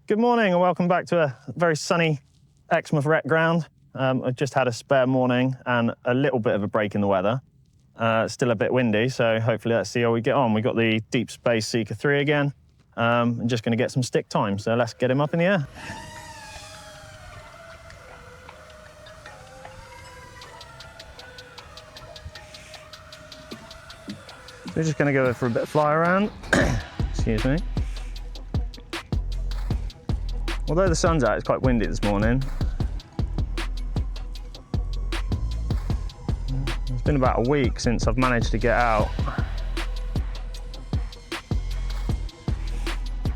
Good morning and welcome back to a very sunny Exmouth Rec ground. I've just had a spare morning and a little bit of a break in the weather. Still a bit windy, so hopefully let's see how we get on. We've got the Deepspace Seeker 3 again. I'm just going to get some stick time, so let's get him up in the air. So we're just going to go for a bit of fly around. Excuse me. Although the sun's out, it's quite windy this morning. It's been about a week since I've managed to get out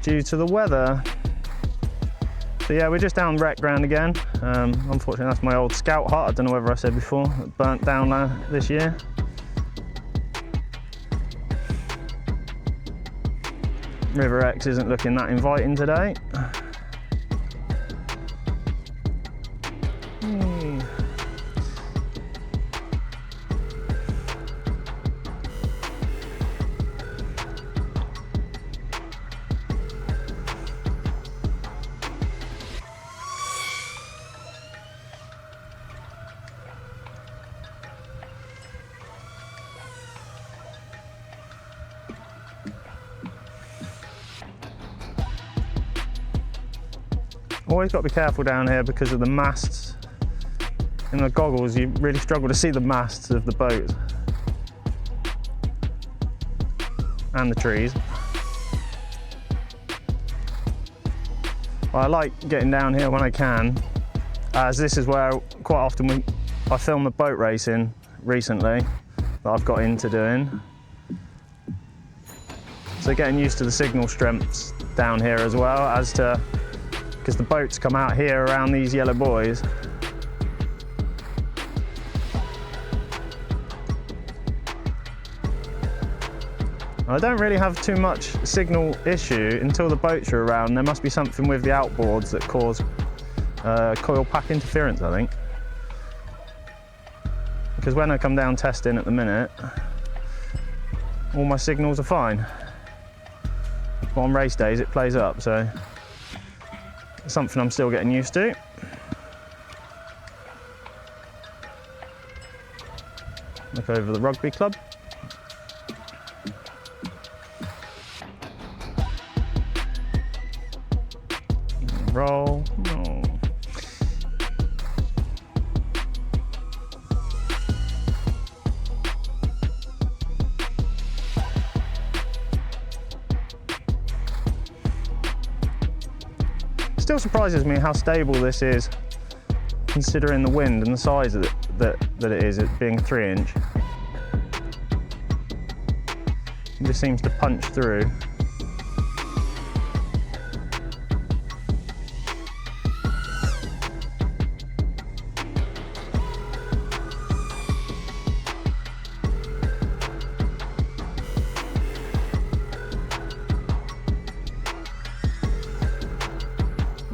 due to the weather. So yeah, we're just down rec ground again. Unfortunately, that's my old scout hut. I don't know whether I said before, it burnt down this year. River X isn't looking that inviting today. Always got to be careful down here because of the masts. In the goggles, you really struggle to see the masts of the boat and the trees. Well, I like getting down here when I can, as this is where quite often I film the boat racing recently that I've got into doing. So getting used to the signal strengths down here as well, because the boats come out here around these yellow buoys. I don't really have too much signal issue until the boats are around. There must be something with the outboards that cause coil pack interference, I think. Because when I come down testing at the minute, all my signals are fine. But on race days it plays up, so it's something I'm still getting used to. Look over the rugby club. Roll. Oh. Still surprises me how stable this is, considering the wind and the size of that it is, it being a 3-inch. It just seems to punch through.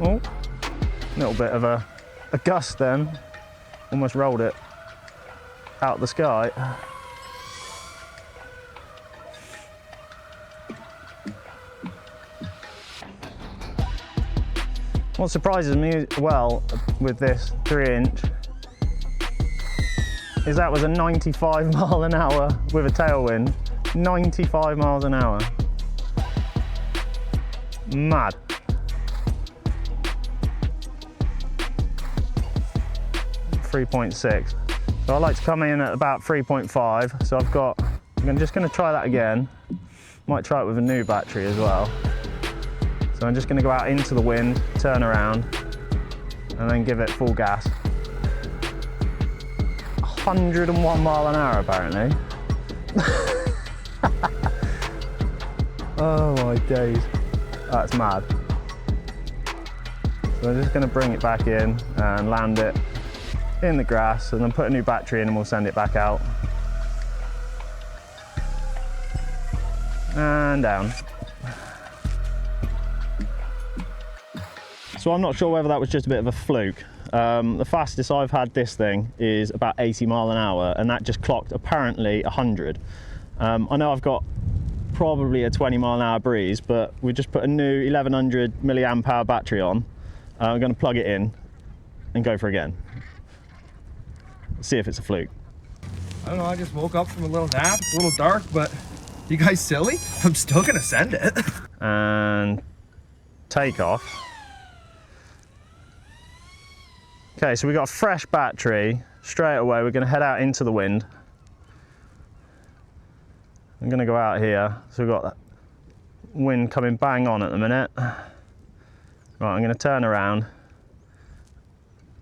Oh, a little bit of a gust then, almost rolled it out of the sky. What surprises me well with this 3-inch is that was a 95 mile an hour with a tailwind. 95 miles an hour. Mad. .6. So I like to come in at about 3.5. So I'm just going to try that again. Might try it with a new battery as well. So I'm just going to go out into the wind, turn around, and then give it full gas. 101 mile an hour apparently. Oh my days, that's mad. So I'm just going to bring it back in and land it in the grass and then put a new battery in and we'll send it back out. And down. So I'm not sure whether that was just a bit of a fluke. The fastest I've had this thing is about 80 mile an hour and that just clocked apparently 100. I know I've got probably a 20-mile-an-hour breeze, but we just put a new 1100 milliamp hour battery on. I'm going to plug it in and go for it again. See if it's a fluke. I don't know, I just woke up from a little nap. It's a little dark, but you guys silly? I'm still gonna send it. And take off. Okay, so we got a fresh battery. Straight away, we're gonna head out into the wind. I'm gonna go out here. So we've got that wind coming bang on at the minute. Right, I'm gonna turn around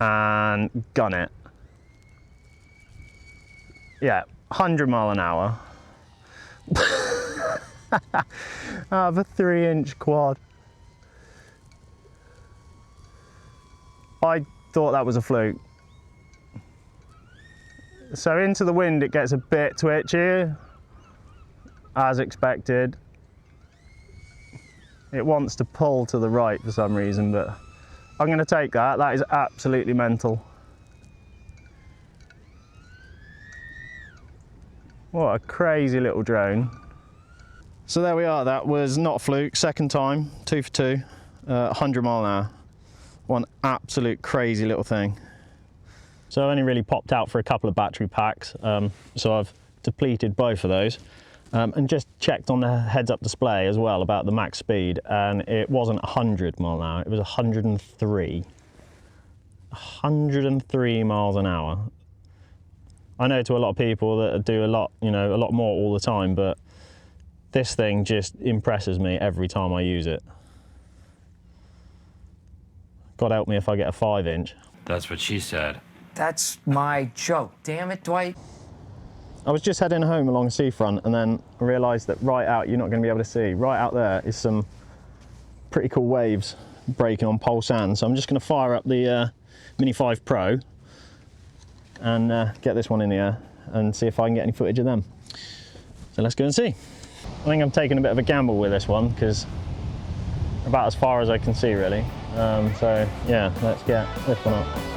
and gun it. Yeah, 100 mile an hour. Out of a 3-inch quad. I thought that was a fluke. So into the wind, it gets a bit twitchy, as expected. It wants to pull to the right for some reason, but I'm gonna take that. That is absolutely mental. What a crazy little drone. So there we are, that was not a fluke, second time, 2 for 2, 100 mile an hour. One absolute crazy little thing. So I only really popped out for a couple of battery packs, so I've depleted both of those. And just checked on the heads-up display as well about the max speed, and it wasn't 100 mile an hour, it was 103. 103 miles an hour. I know to a lot of people that do a lot, you know, a lot more all the time, but this thing just impresses me every time I use it. God help me if I get a 5-inch. That's what she said. That's my joke. Damn it, Dwight. I was just heading home along Seafront and then realised that right out, you're not going to be able to see, right out there is some pretty cool waves breaking on pole sand. So I'm just going to fire up the Mini 5 Pro and get this one in the air and see if I can get any footage of them. So let's go and see. I think I'm taking a bit of a gamble with this one because about as far as I can see really. So yeah, let's get this one up.